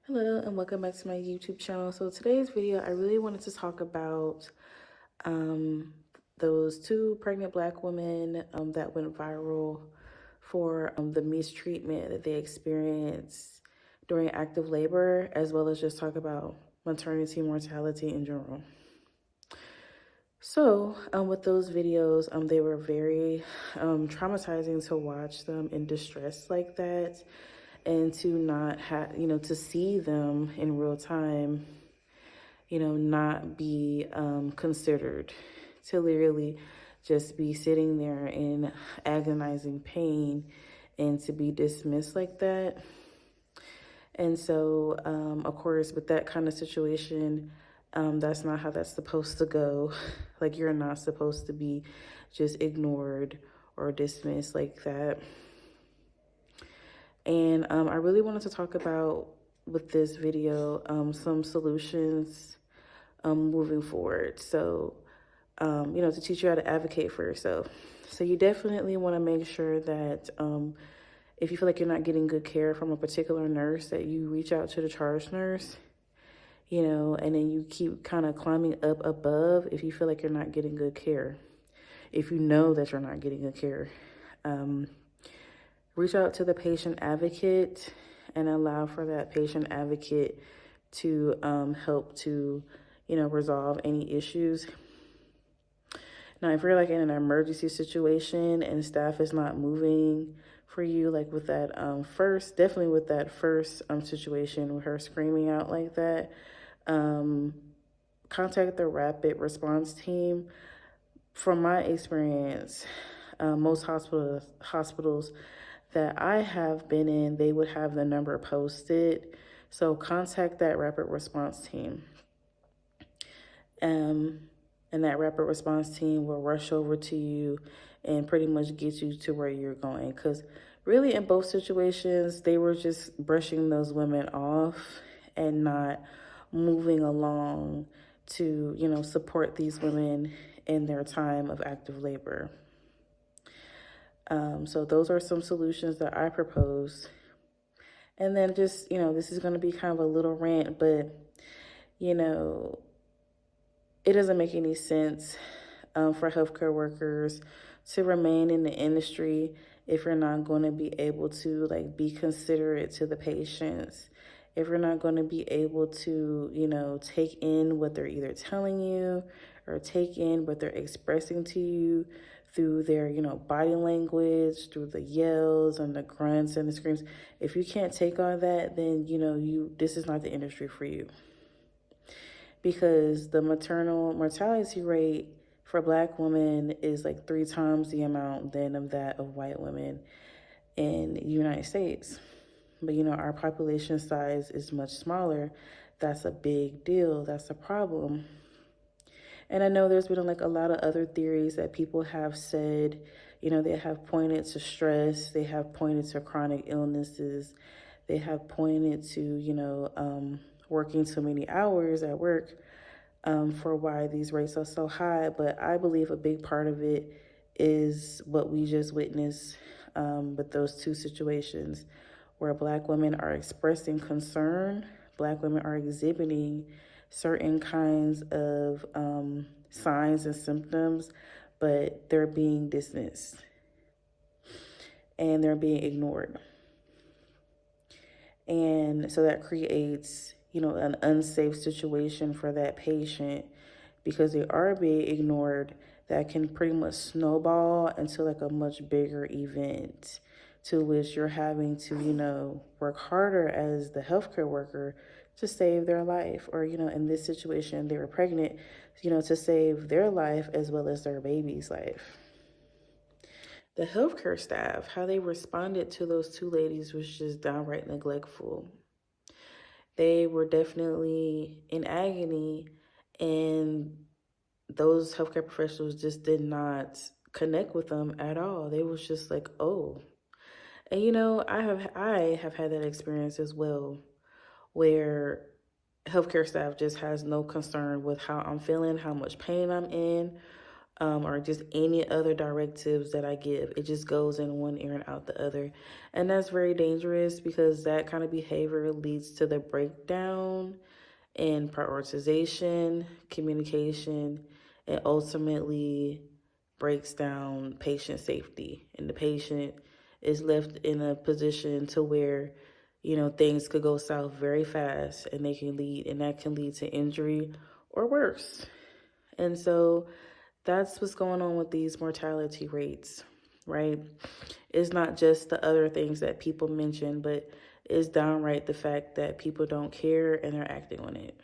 Hello and welcome back to my YouTube channel. So today's video, I really wanted to talk about um, those two pregnant Black women that went viral for the mistreatment that they experienced during active labor, as well as just talk about maternity mortality in general. So with those videos, they were very traumatizing to watch them in distress like that, and to not have, to see them in real time, not be considered, to literally just be sitting there in agonizing pain and to be dismissed like that. And so, of course, with that kind of situation, that's not how that's supposed to go. Like, you're not supposed to be just ignored or dismissed like that. And I really wanted to talk about, with this video, some solutions moving forward. So, to teach you how to advocate for yourself. So you definitely want to make sure that if you feel like you're not getting good care from a particular nurse, that you reach out to the charge nurse, and then you keep kind of climbing up above if you feel like you're not getting good care. If you know that you're not getting good care, reach out to the patient advocate and allow for that patient advocate to help to, resolve any issues. Now, if you're like in an emergency situation and staff is not moving for you, like with that definitely with that first situation with her screaming out like that, contact the rapid response team. From my experience, most hospitals that I have been in, they would have the number posted. So contact that rapid response team. And that rapid response team will rush over to you and pretty much get you to where you're going. Because really, in both situations, they were just brushing those women off and not moving along to, support these women in their time of active labor. So those are some solutions that I propose. And then just, this is going to be kind of a little rant, but, it doesn't make any sense for healthcare workers to remain in the industry if you're not going to be able to be considerate to the patients, if you're not going to be able to, take in what they're either telling you or take in what they're expressing to you through their, body language, through the yells and the grunts and the screams. If you can't take all that, then, this is not the industry for you. Because the maternal mortality rate for Black women is 3 times the amount than of that of white women in the United States. But, our population size is much smaller. That's a big deal. That's a problem. And I know there's been a lot of other theories that people have said, they have pointed to stress, they have pointed to chronic illnesses, they have pointed to, working too many hours at work for why these rates are so high. But I believe a big part of it is what we just witnessed with those two situations where Black women are expressing concern, Black women are exhibiting certain kinds of signs and symptoms, but they're being dismissed and they're being ignored. And so that creates, an unsafe situation for that patient because they are being ignored. That can pretty much snowball into a much bigger event to which you're having to, work harder as the healthcare worker to save their life. Or, in this situation, they were pregnant, to save their life as well as their baby's life. The healthcare staff, how they responded to those two ladies was just downright neglectful. They were definitely in agony, and those healthcare professionals just did not connect with them at all. They was just like, oh. And I have had that experience as well, where healthcare staff just has no concern with how I'm feeling, how much pain I'm in, or just any other directives that I give. It just goes in one ear and out the other. And that's very dangerous because that kind of behavior leads to the breakdown in prioritization, communication, and ultimately breaks down patient safety. And the patient is left in a position to where, things could go south very fast and that can lead to injury or worse. And so that's what's going on with these mortality rates, right? It's not just the other things that people mention, but it's downright the fact that people don't care and they're acting on it.